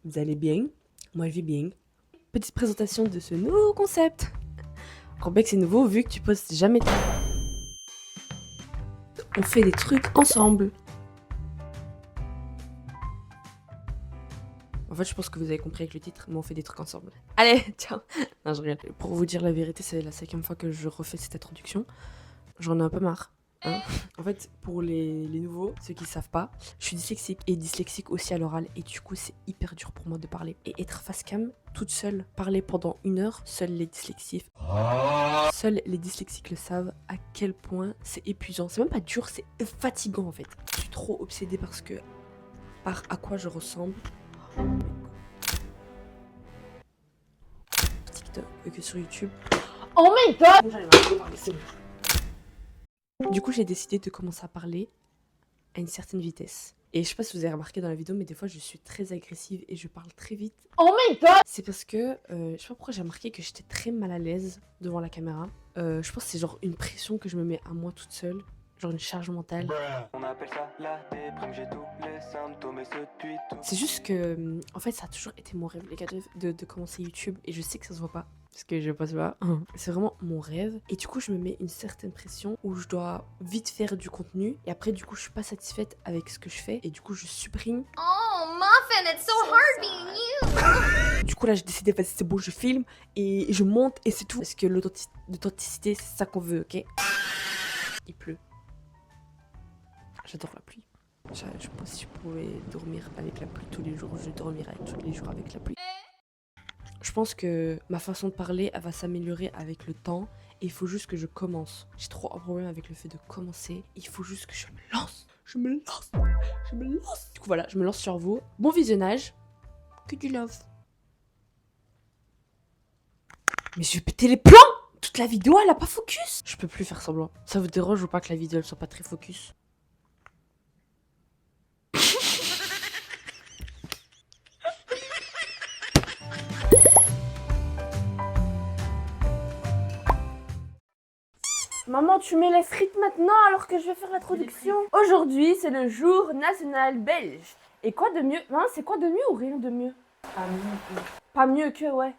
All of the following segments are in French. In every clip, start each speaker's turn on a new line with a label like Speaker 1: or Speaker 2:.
Speaker 1: Vous allez bien? Moi je vais bien. Petite présentation de ce nouveau concept. Remets que c'est nouveau vu que tu postes jamais. On fait des trucs ensemble. En fait, je pense que vous avez compris avec le titre, mais on fait des trucs ensemble. Allez, tiens. Non, je rigole. Pour vous dire la vérité, c'est la 5e fois que je refais cette introduction. J'en ai un peu marre. Hein. En fait, pour les nouveaux, ceux qui savent pas, je suis dyslexique et dyslexique aussi à l'oral et du coup c'est hyper dur pour moi de parler. Et être face cam, toute seule, parler pendant 1 heure, seuls les dyslexiques le savent à quel point c'est épuisant. C'est même pas dur, c'est fatigant en fait. Je suis trop obsédée par à quoi je ressemble. TikTok que sur YouTube.
Speaker 2: Oh my god!
Speaker 1: J'en ai marre de parler, c'est bon. Du coup, j'ai décidé de commencer à parler à une certaine vitesse. Et je sais pas si vous avez remarqué dans la vidéo, mais des fois, je suis très agressive et je parle très vite.
Speaker 2: Oh my god!
Speaker 1: C'est parce que, je sais pas pourquoi j'ai remarqué que j'étais très mal à l'aise devant la caméra. Je pense que c'est genre une pression que je me mets à moi toute seule. Genre une charge mentale.
Speaker 3: On appelle ça la déprime, j'ai tous les symptômes et ce depuis tout.
Speaker 1: C'est juste que, en fait, ça a toujours été mon rêve, les gars, de commencer YouTube. Et je sais que ça se voit pas. Parce que je passe pas. C'est vraiment mon rêve. Et du coup, je me mets une certaine pression où je dois vite faire du contenu. Et après, du coup, je suis pas satisfaite avec ce que je fais. Et du coup, je supprime.
Speaker 4: Oh, Muffin, it's so hard being you!
Speaker 1: Du coup, là, j'ai décidé, vas-y, c'est bon, je filme. Et je monte et c'est tout. Parce que l'authenticité, c'est ça qu'on veut, ok? Il pleut. J'adore la pluie. Je pense que si je pouvais dormir avec la pluie tous les jours, je dormirais tous les jours avec la pluie. Je pense que ma façon de parler, elle va s'améliorer avec le temps. Et il faut juste que je commence. J'ai trop un problème avec le fait de commencer. Il faut juste que je me lance. Je me lance. Du coup, voilà, je me lance sur vous. Bon visionnage. Que du love. Mais je vais péter les plombs! Toute la vidéo, elle a pas focus. Je peux plus faire semblant. Ça vous dérange ou pas que la vidéo, elle soit pas très focus?
Speaker 2: Maman, tu mets les frites maintenant alors que je vais faire l'introduction. Aujourd'hui, c'est le jour national belge. Et quoi de mieux? Maman, c'est quoi de mieux ou rien de mieux? Pas mieux que, ouais.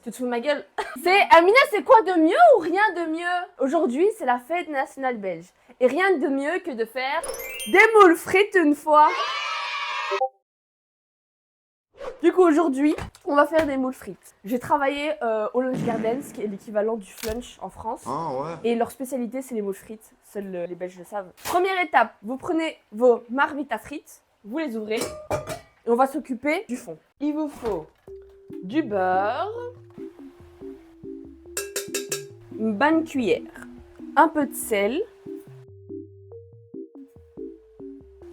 Speaker 2: Tu te fous de ma gueule? Amina, c'est quoi de mieux ou rien de mieux? Aujourd'hui, c'est la fête nationale belge. Et rien de mieux que de faire des moules frites une fois. Du coup, aujourd'hui, on va faire des moules frites. J'ai travaillé au Lunch Gardens, qui est l'équivalent du Flunch en France.
Speaker 5: Ah ouais.
Speaker 2: Et leur spécialité, c'est les moules frites. Seuls les Belges le savent. Première étape, vous prenez vos marmites à frites, vous les ouvrez, et on va s'occuper du fond. Il vous faut du beurre, une bonne cuillère, un peu de sel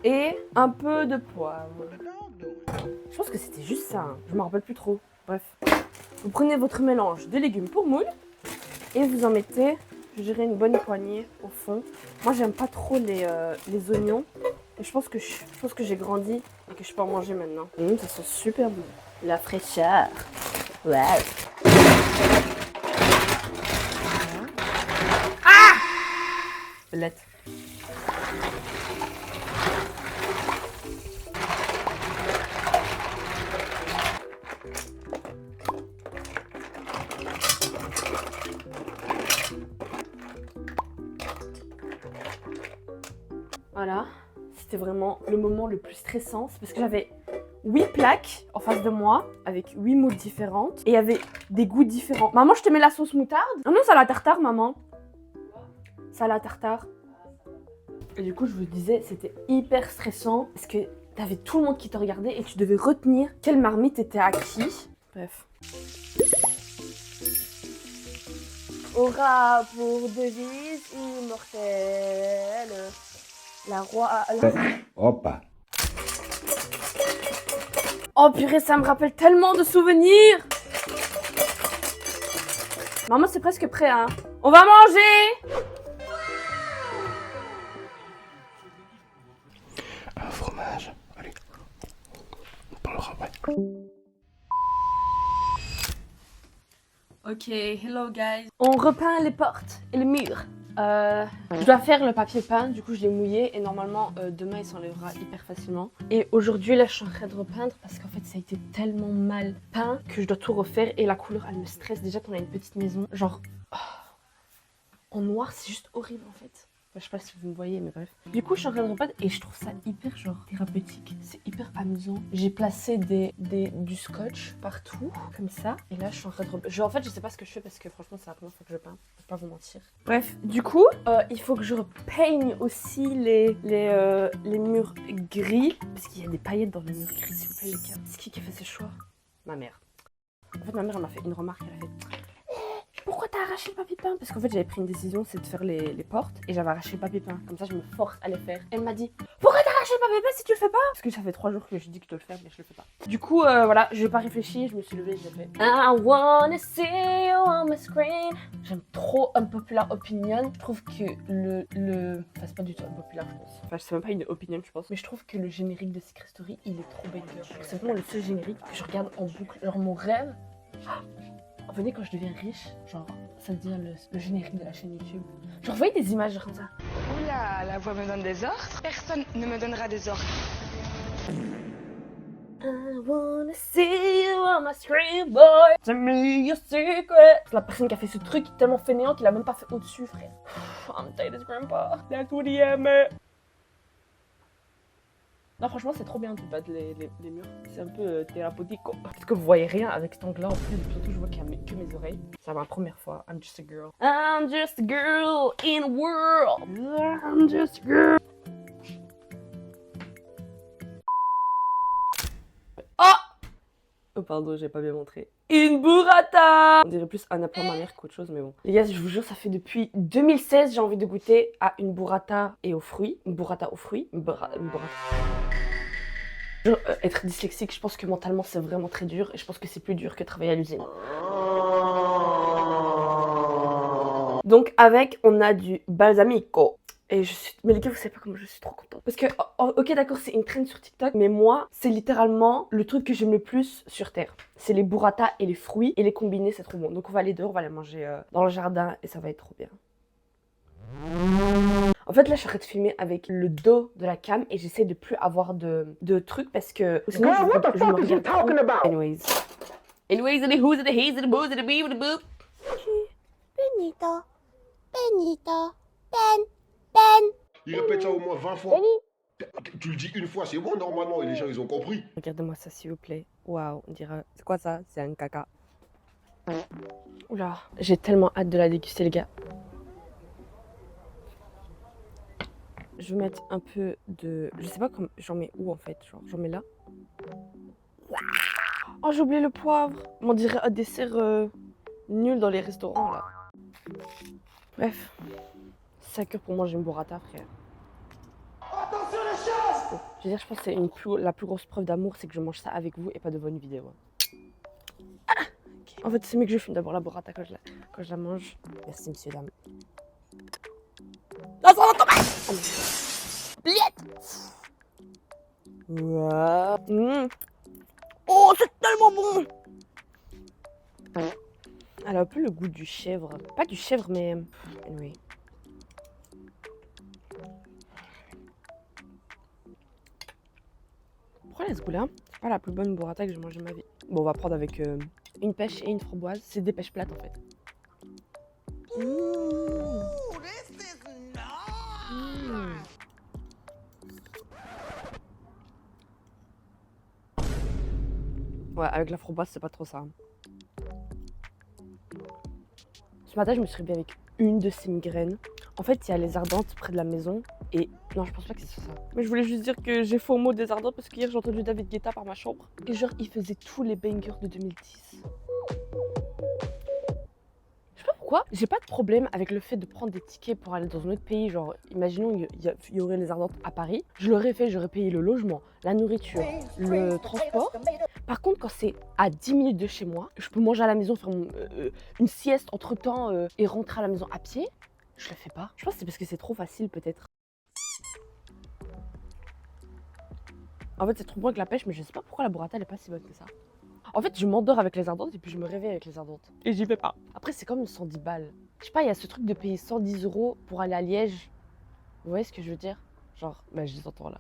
Speaker 2: et un peu de poivre. Je pense que c'était juste ça, hein. Je m'en rappelle plus trop. Bref. Vous prenez votre mélange de légumes pour moules et vous en mettez, je dirais, une bonne poignée au fond. Moi, j'aime pas trop les oignons. Et je pense que j'ai grandi et que je peux en manger maintenant. Ça sent super bon. La fraîcheur. Ouais. Ah! Belette. Voilà, c'était vraiment le moment le plus stressant. C'est parce que j'avais 8 plaques en face de moi, avec 8 moules différentes. Et il y avait des goûts différents. Maman, je te mets la sauce moutarde? Ah non, ça la tartare, maman. Ça la tartare. Et du coup, je vous disais, c'était hyper stressant. Parce que t'avais tout le monde qui te regardait et tu devais retenir quelle marmite était à qui. Bref. Aura pour devise immortelle. La roi...
Speaker 5: Opa.
Speaker 2: Oh purée, ça me rappelle tellement de souvenirs. Maman, c'est presque prêt, hein. On va manger.
Speaker 5: Un fromage. Allez. On parlera après.
Speaker 1: Ok, hello guys.
Speaker 2: On repeint les portes et les murs Je dois faire le papier peint, du coup je l'ai mouillé et normalement demain il s'enlèvera hyper facilement. Et aujourd'hui là je suis en train de repeindre parce qu'en fait ça a été tellement mal peint que je dois tout refaire et la couleur elle me stresse déjà qu'on a une petite maison. Genre en noir c'est juste horrible en fait. Enfin, je sais pas si vous me voyez mais bref. Du coup je suis en train de repeindre et je trouve ça hyper genre thérapeutique. C'est hyper amusant. J'ai placé du scotch partout comme ça. Et là je suis en train de repeindre. En fait je sais pas ce que je fais parce que franchement c'est la première fois que je peins. Je vais pas vous mentir. Bref, du coup il faut que je repeigne aussi les murs gris. Parce qu'il y a des paillettes dans les murs gris s'il vous plaît les gars. C'est qui a fait ce choix? Ma mère. En fait ma mère elle m'a fait une remarque. Elle a fait... Pourquoi t'as arraché le papier peint? Parce qu'en fait j'avais pris une décision, c'est de faire les portes et j'avais arraché le papier peint. Comme ça je me force à les faire. Elle m'a dit pourquoi t'as arraché le papier peint si tu le fais pas? Parce que ça fait 3 jours que je dis que je dois le faire mais je le fais pas. Du coup voilà, je n'ai pas réfléchi, je me suis levée et je l'ai fait. I wanna see you on my screen. J'aime trop Unpopular Opinion. Je trouve que enfin c'est pas du tout unpopular je pense. Enfin c'est même pas une opinion je pense. Mais je trouve que le générique de Secret Story il est trop banger. C'est vraiment le seul générique que je regarde en boucle. Genre mon rêve. Venez quand je deviens riche, genre ça devient le générique de la chaîne YouTube. Genre vous voyez des images comme ça.
Speaker 6: Oula, la voix me donne des ordres. Personne ne me donnera des ordres.
Speaker 2: I wanna see you on my screen, boy. Tell me your secret. La personne qui a fait ce truc est tellement fainéant qu'il a même pas fait au-dessus, frère. I'm tired as grandpa. That's what he aime. Non, franchement, c'est trop bien de battre les murs. C'est un peu thérapeutique. Peut-être que vous voyez rien avec cet angle-là. En plus, surtout, je vois qu'il y a que mes oreilles. C'est ma première fois. I'm just a girl. I'm just a girl in a world. I'm just a girl. Oh, pardon, j'ai pas bien montré. Une burrata! On dirait plus un appelant ma mère qu'autre chose, mais bon. Les gars, je vous jure, ça fait depuis 2016 j'ai envie de goûter à une burrata et aux fruits. Une burrata aux fruits. Une burrata. Être dyslexique, je pense que mentalement c'est vraiment très dur et je pense que c'est plus dur que travailler à l'usine. Donc avec, on a du balsamico. Et je suis... Mais les gars, vous savez pas comment je suis trop contente. Parce que, ok d'accord, c'est une trend sur TikTok, mais moi, c'est littéralement le truc que j'aime le plus sur Terre. C'est les burrata et les fruits, et les combiner, c'est trop bon. Donc on va aller dehors, on va les manger dans le jardin, et ça va être trop bien. En fait là je suis en train de filmer avec le dos de la cam et j'essaie de plus avoir de trucs parce que sinon je me regarde trop. Anyways, the who's the he's the boos the bee the boop.
Speaker 7: Benito, Benito, Ben.
Speaker 5: Il répète ça au moins 20 fois. Tu le dis une fois, c'est bon normalement et les gens ils ont compris.
Speaker 1: Regardez-moi ça s'il vous plaît. Waouh, on dirait... C'est quoi ça? C'est un caca.
Speaker 2: Oula, j'ai tellement hâte de la déguster les gars. Je vais mettre un peu de... Je sais pas comment... J'en mets où en fait? Genre, j'en mets là. Oh, j'ai oublié le poivre. On dirait un dessert nul dans les restaurants là. Bref. 5 heures pour manger une burrata, frère.
Speaker 5: Attention les choses!
Speaker 2: Je veux dire, je pense que c'est la plus grosse preuve d'amour, c'est que je mange ça avec vous et pas devant une vidéo. Ah, okay. En fait, c'est mieux que je filme d'abord la burrata quand je la mange. Merci, monsieur, dame. Non, ça va tomber! Wow. Oh, c'est tellement bon! Elle a un peu le goût du chèvre. Pas du chèvre, mais... Anyway. Pourquoi elle a ce goût-là? C'est pas la plus bonne burrata que j'ai mangée de ma vie. Bon, on va prendre avec une pêche et une framboise. C'est des pêches plates, en fait. Ouais, avec la framboise, c'est pas trop ça. Ce matin, je me suis réveillée avec une de ces migraines. En fait, il y a les Ardentes près de la maison et... Non, je pense pas que c'est ça. Mais je voulais juste dire que j'ai faux mot des Ardentes parce qu'hier, j'ai entendu David Guetta par ma chambre. Et genre, il faisait tous les bangers de 2010. Je sais pas pourquoi. J'ai pas de problème avec le fait de prendre des tickets pour aller dans un autre pays. Genre, imaginons, il y aurait les Ardentes à Paris. Je l'aurais fait, j'aurais payé le logement, la nourriture, le transport. Par contre, quand c'est à 10 minutes de chez moi, je peux manger à la maison, faire une sieste entre temps et rentrer à la maison à pied. Je le fais pas. Je pense que c'est parce que c'est trop facile peut-être. En fait c'est trop bon avec la pêche mais je sais pas pourquoi la burrata elle est pas si bonne que ça. En fait je m'endors avec les Ardentes et puis je me réveille avec les Ardentes. Et j'y vais pas. Après c'est comme 110 balles. Je sais pas, il y a ce truc de payer 110 € pour aller à Liège. Vous voyez ce que je veux dire? Genre, bah je les entends là.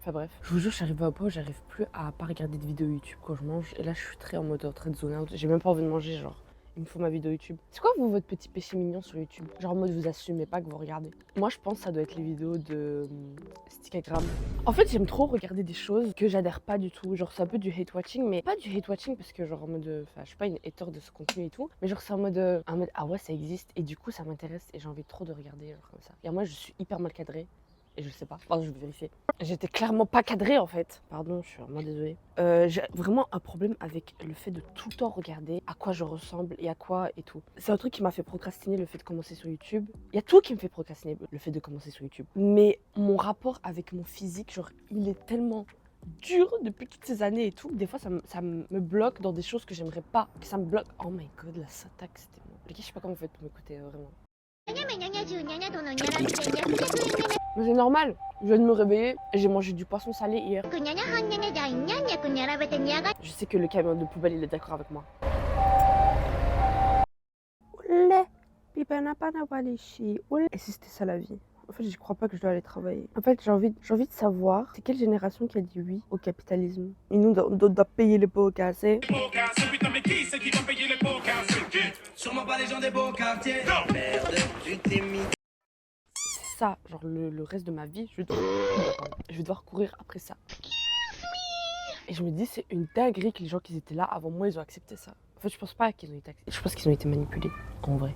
Speaker 2: Enfin bref. Je vous jure, j'arrive à un point où j'arrive plus à pas regarder de vidéos YouTube quand je mange. Et là, je suis très en mode en train de zone out. J'ai même pas envie de manger, genre. Il me faut ma vidéo YouTube. C'est quoi vous, votre petit péché mignon sur YouTube? Genre en mode vous assumez pas que vous regardez. Moi je pense que ça doit être les vidéos de Stickagram. En fait j'aime trop regarder des choses que j'adhère pas du tout. Genre c'est un peu du hate watching, mais pas du hate watching parce que genre en mode... Enfin je suis pas une hater de ce contenu et tout. Mais genre c'est en mode ah ouais ça existe et du coup ça m'intéresse et j'ai envie trop de regarder genre comme ça. Et moi je suis hyper mal cadrée. Et je sais pas, pardon je vais vérifier. J'étais clairement pas cadrée en fait. Pardon, je suis vraiment désolée. J'ai vraiment un problème avec le fait de tout le temps regarder à quoi je ressemble et à quoi et tout. C'est un truc qui m'a fait procrastiner le fait de commencer sur YouTube. Il y a tout qui me fait procrastiner le fait de commencer sur YouTube. Mais mon rapport avec mon physique, genre il est tellement dur depuis toutes ces années et tout. Des fois ça me bloque dans des choses que j'aimerais pas. Que ça me bloque. Oh my god, la syntaxe c'était bon. Les gars, je sais pas comment vous faites pour m'écouter vraiment. Mais c'est normal, je viens de me réveiller et j'ai mangé du poisson salé hier. Je sais que le camion de poubelle il est d'accord avec moi. Et si c'était ça la vie? En fait, je crois pas que je dois aller travailler. En fait, j'ai envie de savoir c'est quelle génération qui a dit oui au capitalisme. Et nous, on doit payer les pots cassés. Sûrement pas les gens des beaux quartiers. Merde, tu t'es mis. C'est ça, genre le reste de ma vie, je vais devoir courir après ça. Et je me dis, c'est une dinguerie que les gens qui étaient là avant moi, ils ont accepté ça. En fait, je pense pas qu'ils ont été acceptés. Je pense qu'ils ont été manipulés, en vrai.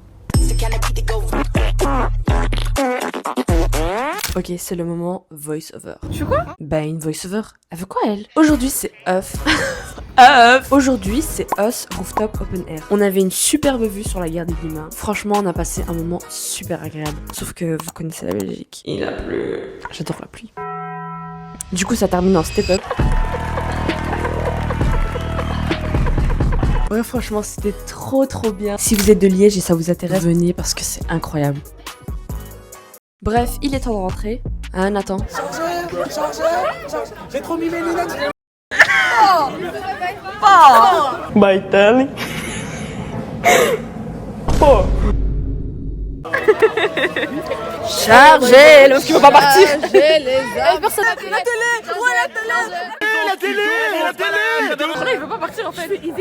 Speaker 1: Ok, c'est le moment voice-over.
Speaker 2: Tu fais quoi?
Speaker 1: Bah, une voice-over. Elle veut quoi, elle? Aujourd'hui, c'est Us. Aujourd'hui, c'est Us Rooftop Open Air. On avait une superbe vue sur la gare des Limas. Franchement, on a passé un moment super agréable. Sauf que vous connaissez la Belgique. Il a plu. J'adore la pluie. Du coup, ça termine en step-up. Ouais, franchement, c'était trop bien. Si vous êtes de Liège et ça vous intéresse, venez parce que c'est incroyable. Bref, il est temps de rentrer. Hein, Nathan?
Speaker 8: J'ai trop mis mes lunettes.
Speaker 2: My darling. Oh.
Speaker 1: Chargez le qui veut pas partir.
Speaker 2: Personne la télé. Ouais, la télé.
Speaker 8: La
Speaker 2: Il veut pas partir en fait. Je fais Yves.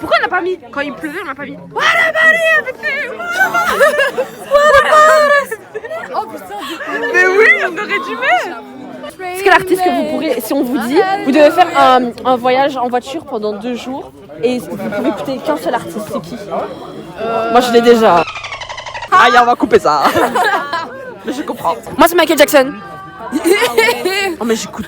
Speaker 2: Pourquoi on l'a pas mis? Quand il pleuvait, on l'a pas mis. Voilà, avec oh putain. Mais oui, on aurait dû mettre. C'est quel artiste que vous pourrez, si on vous dit, vous devez faire un voyage en voiture pendant 2 jours et vous pouvez écouter qu'un seul artiste, c'est qui? Moi je l'ai déjà. Aïe, on va couper ça. Mais je comprends.
Speaker 1: Moi, c'est Michael Jackson.
Speaker 2: Oh mais j'écoute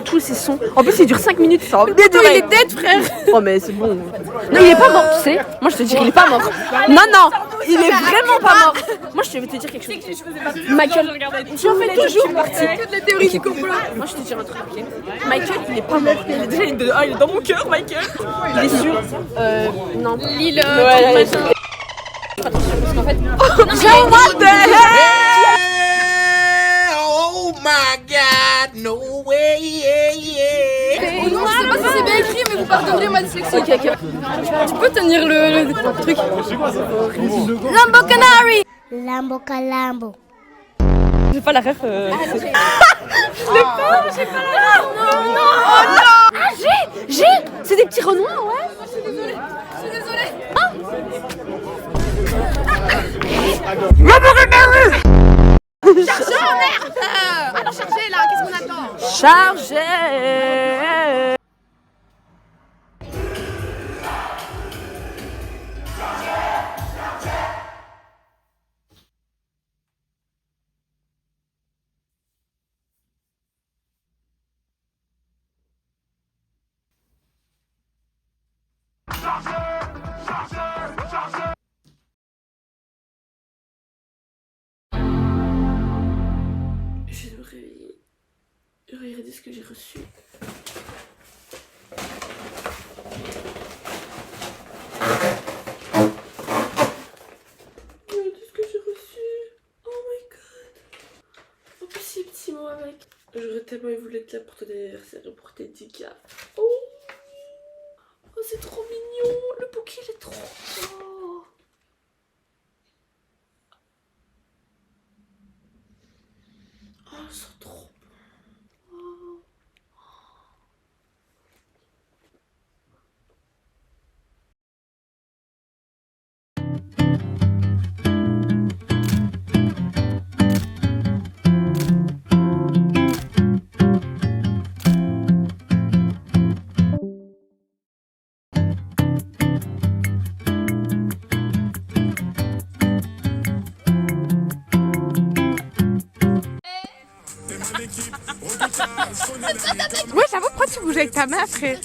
Speaker 2: tous ces sons. En plus il dure 5 minutes ça. Il est dead frère. Oh mais c'est bon. Non il est pas mort tu sais. Moi je te dis il est pas mort. Non il est vraiment pas mort. Moi je vais te dire quelque chose. Michael, tu en fais toujours partie. Que de la théorie du complot. Moi je te dis un truc ok. Michael il est pas mort. Il est déjà il est dans mon cœur Michael. Il est sûr. Non. Lille. Attention parce qu'en fait. What the hell?
Speaker 8: Oh my god, no way,
Speaker 9: Non, je sais pas si c'est bien écrit, mais vous pardonnerez ma dyslexie. Ok. Tu peux tenir le truc. Lambo Canary.
Speaker 7: Lambo Calambo.
Speaker 2: J'ai pas la ref.
Speaker 9: J'ai pas la ref. Non. Oh non.
Speaker 2: Ah j'ai. C'est des petits renois ouais.
Speaker 9: Je suis désolée.
Speaker 2: Chargez en merde.
Speaker 9: Alors chargez là, qu'est-ce qu'on attend?
Speaker 2: Chargez.
Speaker 1: Je vais me réveiller. Regardez ce que j'ai reçu. Regardez ce que j'ai reçu. Oh my god. En plus, c'est petit mot avec. J'aurais tellement voulu être là pour ton anniversaire et pour tes 10K. Oh.
Speaker 2: c'est trop.
Speaker 10: Ouais, j'avoue, pourquoi tu bouges avec ta main après?